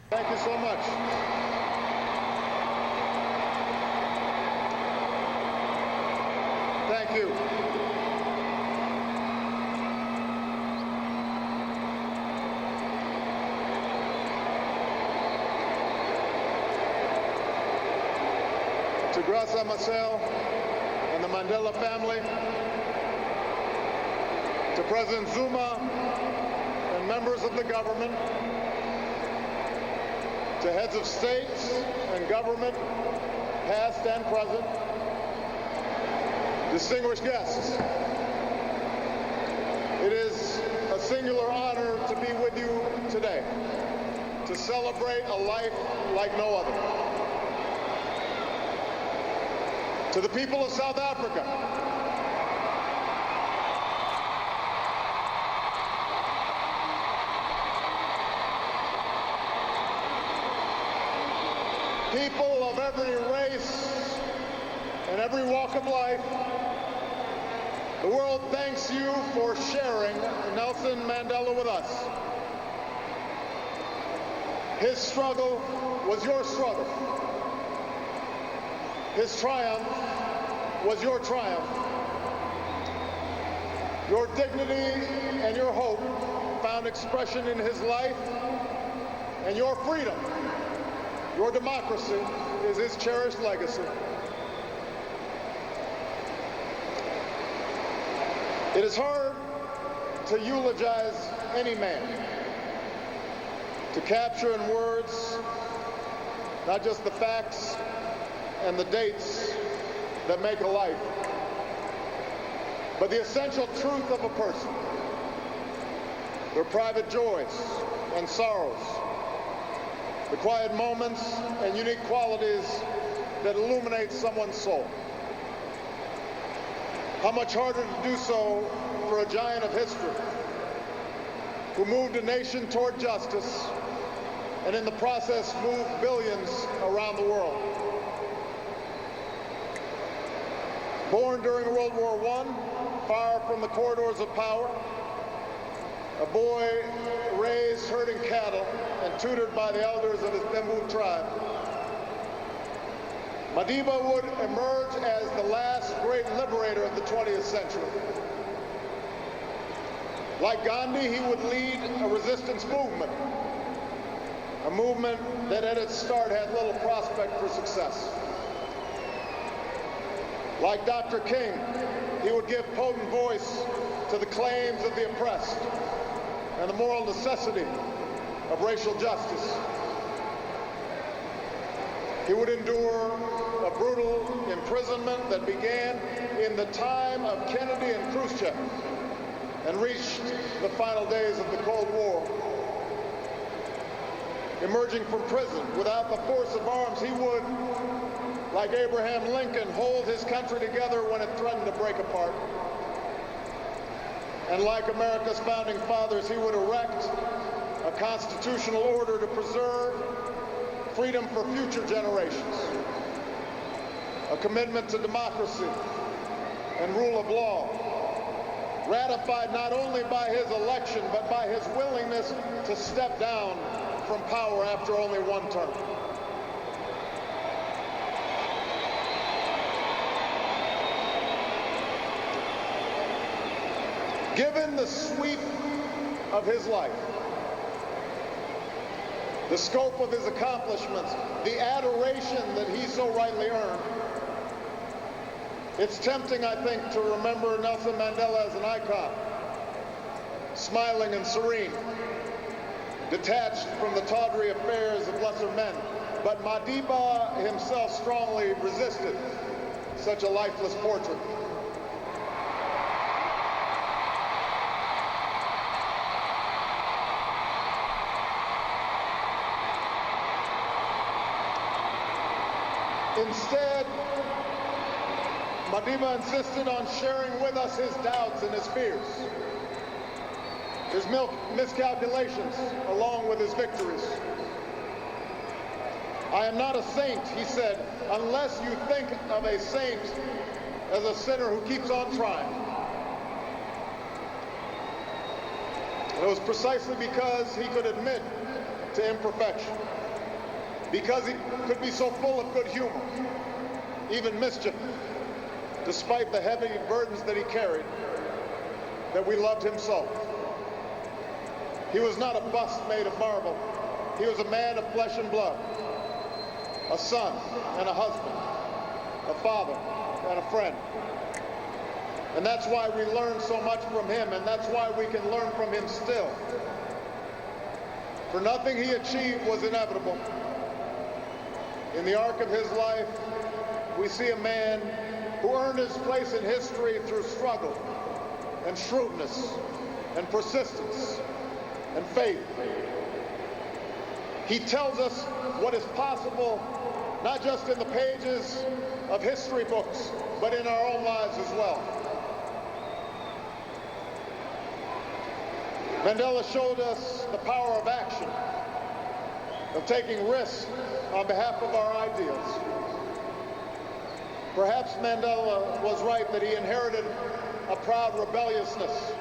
Thank you so much. Thank you. To Graça Machel and the Mandela family, to President Zuma and members of the government, to heads of states and government, past and present, distinguished guests, it is a singular honor to be with you today, to celebrate a life like no other. To the people of South Africa, people of every race and every walk of life, the world thanks you for sharing Nelson Mandela with us. His struggle was your struggle. His triumph was your triumph. Your dignity and your hope found expression in his life, and your freedom, your democracy, is his cherished legacy. It is hard to eulogize any man, to capture in words not just the facts and the dates that make a life, but the essential truth of a person, their private joys and sorrows, the quiet moments and unique qualities that illuminate someone's soul. How much harder to do so for a giant of history who moved a nation toward justice and in the process moved billions around the world. Born during World War I, far from the corridors of power, a boy raised herding cattle and tutored by the elders of his Bembu tribe, Madiba would emerge as the last great liberator of the 20th century. Like Gandhi, he would lead a resistance movement, a movement that at its start had little prospect for success. Like Dr. King, he would give potent voice to the claims of the oppressed and the moral necessity of racial justice. He would endure a brutal imprisonment that began in the time of Kennedy and Khrushchev and reached the final days of the Cold War. Emerging from prison without the force of arms, he would, like Abraham Lincoln, hold his country together when it threatened to break apart. And like America's founding fathers, he would erect a constitutional order to preserve freedom for future generations, a commitment to democracy and rule of law, ratified not only by his election, but by his willingness to step down from power after only one term. Given the sweep of his life, the scope of his accomplishments, the adoration that he so rightly earned, it's tempting, I think, to remember Nelson Mandela as an icon, smiling and serene, detached from the tawdry affairs of lesser men. But Madiba himself strongly resisted such a lifeless portrait. Instead, Madiba insisted on sharing with us his doubts and his fears, his miscalculations, along with his victories. I am not a saint, he said, unless you think of a saint as a sinner who keeps on trying. And it was precisely because he could admit to imperfection, because he could be so full of good humor, even mischief, despite the heavy burdens that he carried, that we loved him so. He was not a bust made of marble. He was a man of flesh and blood, a son and a husband, a father and a friend. And that's why we learn so much from him, and that's why we can learn from him still. For nothing he achieved was inevitable. In the arc of his life, we see a man who earned his place in history through struggle and shrewdness and persistence and faith. He tells us what is possible, not just in the pages of history books, but in our own lives as well. Mandela showed us the power of action, of taking risks on behalf of our ideals. Perhaps Mandela was right that he inherited a proud rebelliousness,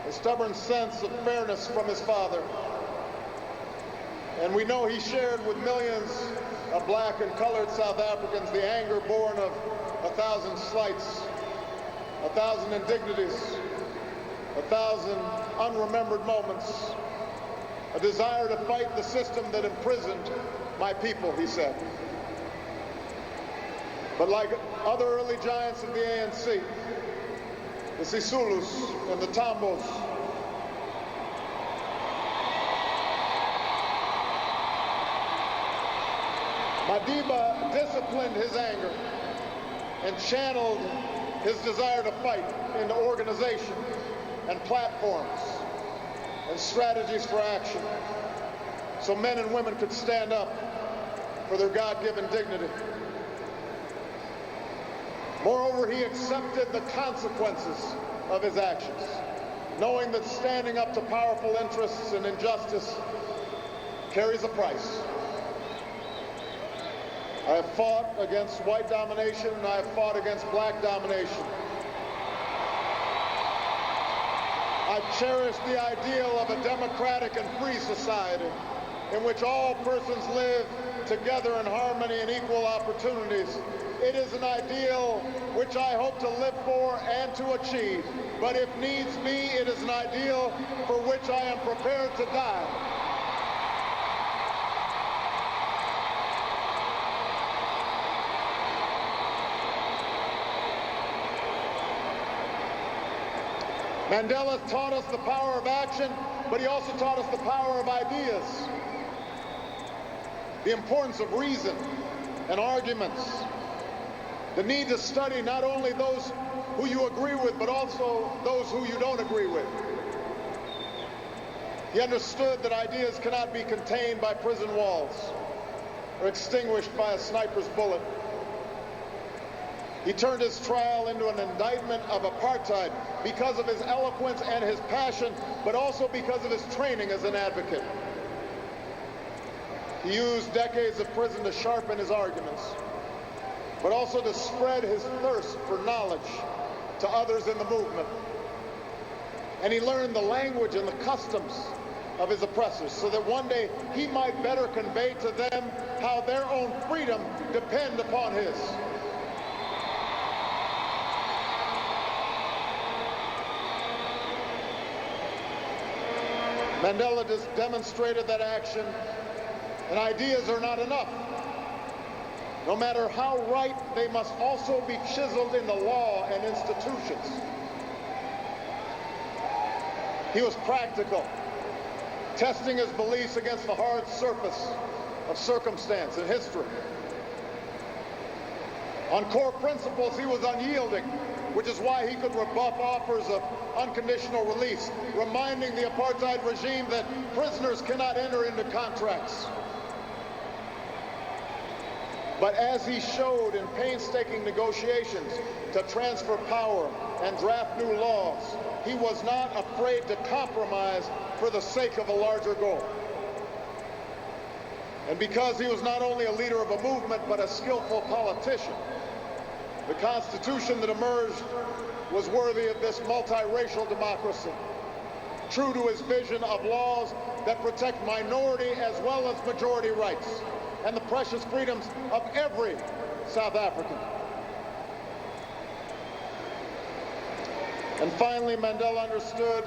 a stubborn sense of fairness from his father. And we know he shared with millions of black and colored South Africans the anger born of 1,000 slights, 1,000 indignities, 1,000 unremembered moments, a desire to fight the system that imprisoned my people, he said. But like other early giants of the ANC, the Sisulus and the Tambos, Madiba disciplined his anger and channeled his desire to fight into organization and platforms and strategies for action, so men and women could stand up for their God-given dignity. Moreover, he accepted the consequences of his actions, knowing that standing up to powerful interests and injustice carries a price. I have fought against white domination, and I have fought against black domination. I've cherished the ideal of a democratic and free society in which all persons live together in harmony and equal opportunities. It is an ideal which I hope to live for and to achieve, but if needs be, it is an ideal for which I am prepared to die. Mandela taught us the power of action, but he also taught us the power of ideas, the importance of reason and arguments, the need to study not only those who you agree with, but also those who you don't agree with. He understood that ideas cannot be contained by prison walls or extinguished by a sniper's bullet. He turned his trial into an indictment of apartheid because of his eloquence and his passion, but also because of his training as an advocate. He used decades of prison to sharpen his arguments, but also to spread his thirst for knowledge to others in the movement. And he learned the language and the customs of his oppressors so that one day he might better convey to them how their own freedom depends upon his. Mandela just demonstrated that action and ideas are not enough. No matter how right, they must also be chiseled in the law and institutions. He was practical, testing his beliefs against the hard surface of circumstance and history. On core principles, he was unyielding, which is why he could rebuff offers of unconditional release, reminding the apartheid regime that prisoners cannot enter into contracts. But as he showed in painstaking negotiations to transfer power and draft new laws, he was not afraid to compromise for the sake of a larger goal. And because he was not only a leader of a movement, but a skillful politician, the Constitution that emerged was worthy of this multiracial democracy. true to his vision of laws that protect minority as well as majority rights and the precious freedoms of every South African. And finally, Mandela understood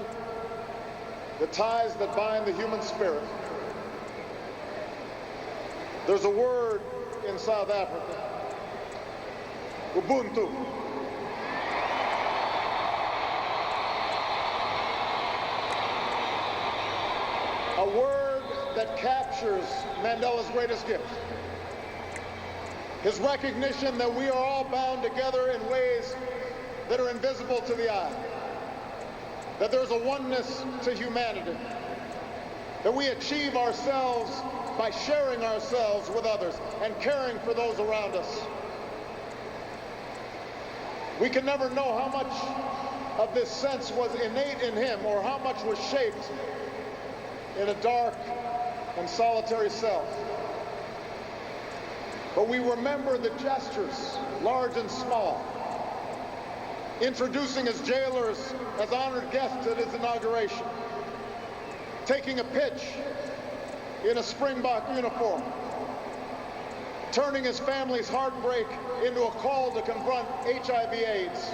the ties that bind the human spirit. There's a word in South Africa, Ubuntu. A word that captures Mandela's greatest gift. His recognition that we are all bound together in ways that are invisible to the eye. That there's a oneness to humanity. That we achieve ourselves by sharing ourselves with others and caring for those around us. We can never know how much of this sense was innate in him or how much was shaped in a dark and solitary cell. But we remember the gestures, large and small, introducing his jailers as honored guests at his inauguration, taking a pitch in a Springbok uniform, turning his family's heartbreak into a call to confront HIV/AIDS,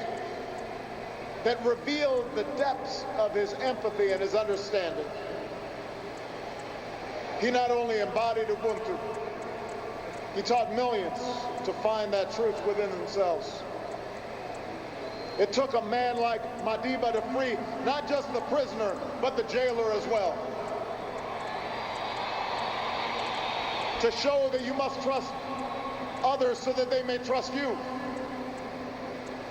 that revealed the depths of his empathy and his understanding. He not only embodied Ubuntu, he taught millions to find that truth within themselves. It took a man like Madiba to free not just the prisoner, but the jailer as well. To show that you must trust others so that they may trust you.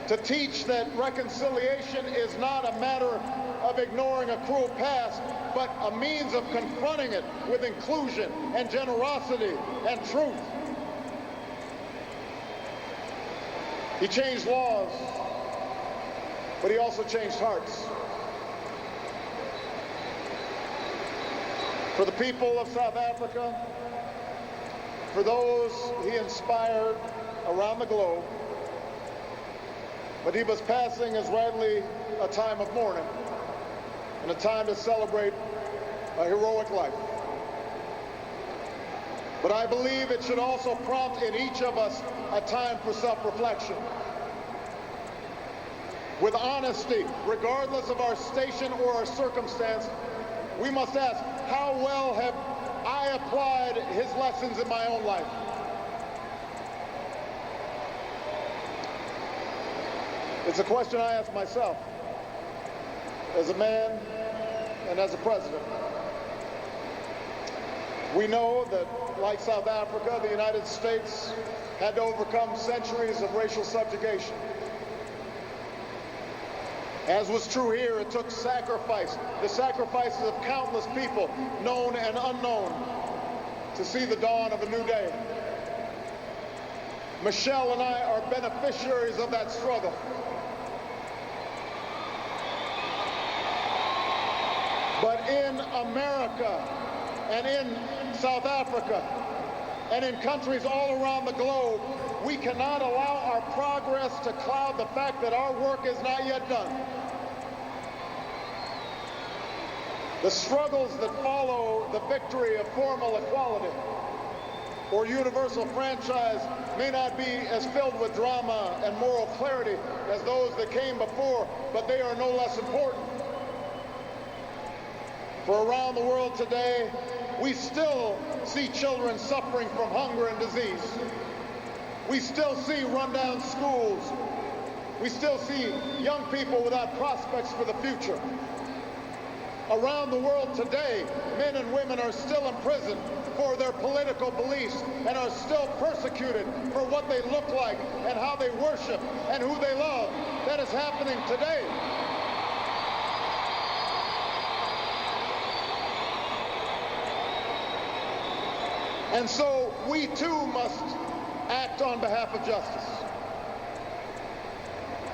To teach that reconciliation is not a matter of ignoring a cruel past, but a means of confronting it with inclusion and generosity and truth. He changed laws, but he also changed hearts. For the people of South Africa, for those he inspired around the globe, Madiba's passing is rightly a time of mourning and a time to celebrate a heroic life. But I believe it should also prompt in each of us a time for self-reflection. With honesty, regardless of our station or our circumstance, we must ask, how well have I applied his lessons in my own life? It's a question I ask myself as a man and as a president. We know that, like South Africa, the United States had to overcome centuries of racial subjugation. As was true here, it took sacrifice, the sacrifices of countless people, known and unknown, to see the dawn of a new day. Michelle and I are beneficiaries of that struggle. But in America and in South Africa and in countries all around the globe, we cannot allow our progress to cloud the fact that our work is not yet done. The struggles that follow the victory of formal equality or universal franchise may not be as filled with drama and moral clarity as those that came before, but they are no less important. For around the world today, we still see children suffering from hunger and disease. We still see rundown schools. We still see young people without prospects for the future. Around the world today, men and women are still imprisoned for their political beliefs and are still persecuted for what they look like and how they worship and who they love. That is happening today. And so we too must act on behalf of justice.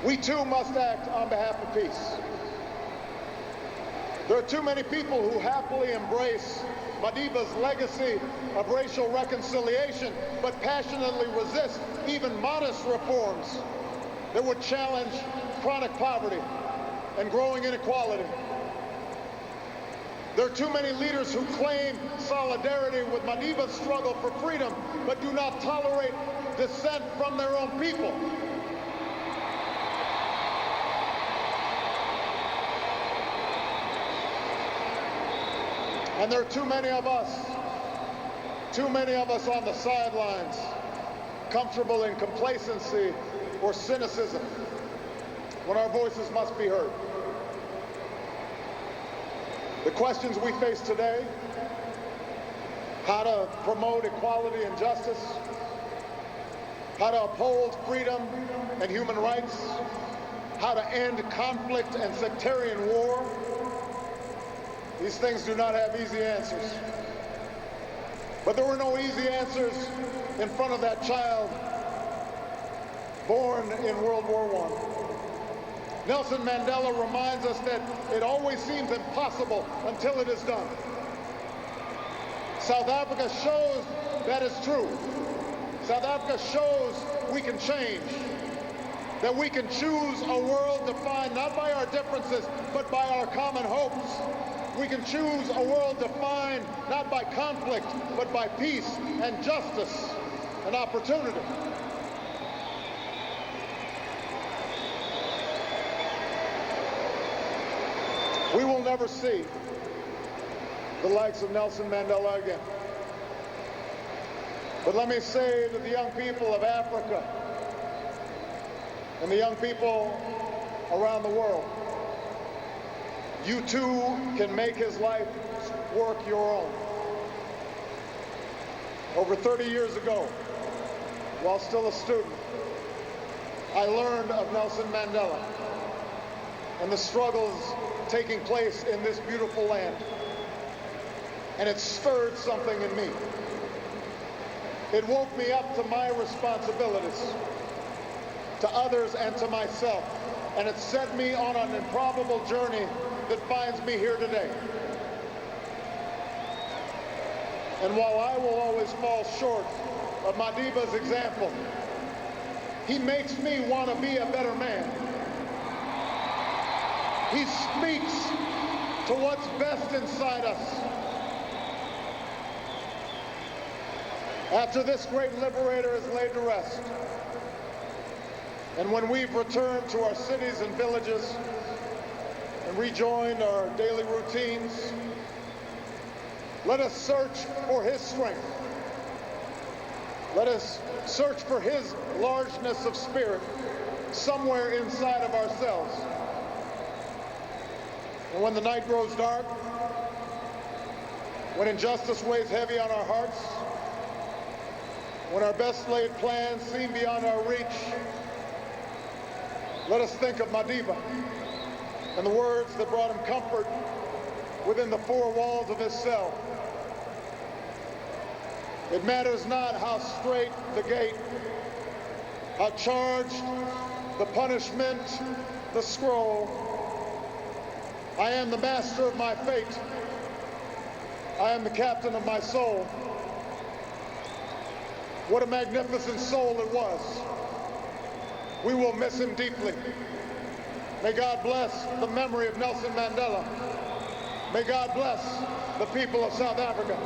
We too must act on behalf of peace. There are too many people who happily embrace Madiba's legacy of racial reconciliation, but passionately resist even modest reforms that would challenge chronic poverty and growing inequality. There are too many leaders who claim solidarity with Madiba's struggle for freedom, but do not tolerate dissent from their own people. And there are too many of us on the sidelines, comfortable in complacency or cynicism, when our voices must be heard. The questions we face today: how to promote equality and justice, how to uphold freedom and human rights, how to end conflict and sectarian war. These things do not have easy answers. But there were no easy answers in front of that child born in World War I. Nelson Mandela reminds us that it always seems impossible until it is done. South Africa shows that is true. South Africa shows we can change, that we can choose a world defined not by our differences, but by our common hopes. We can choose a world defined not by conflict, but by peace and justice and opportunity. We will never see the likes of Nelson Mandela again. But let me say to the young people of Africa and the young people around the world, you too can make his life work your own. Over 30 years ago, while still a student, I learned of Nelson Mandela and the struggles taking place in this beautiful land. And it stirred something in me. It woke me up to my responsibilities, to others and to myself. And it set me on an improbable journey that finds me here today. And while I will always fall short of Madiba's example, he makes me want to be a better man. He speaks to what's best inside us. After this great liberator is laid to rest, and when we've returned to our cities and villages and rejoined our daily routines, let us search for his strength. Let us search for his largeness of spirit somewhere inside of ourselves. And when the night grows dark, when injustice weighs heavy on our hearts, when our best laid plans seem beyond our reach, let us think of Madiba and the words that brought him comfort within the four walls of his cell. It matters not how straight the gate, how charged the punishment, the scroll. I am the master of my fate. I am the captain of my soul. What a magnificent soul it was. We will miss him deeply. May God bless the memory of Nelson Mandela. May God bless the people of South Africa.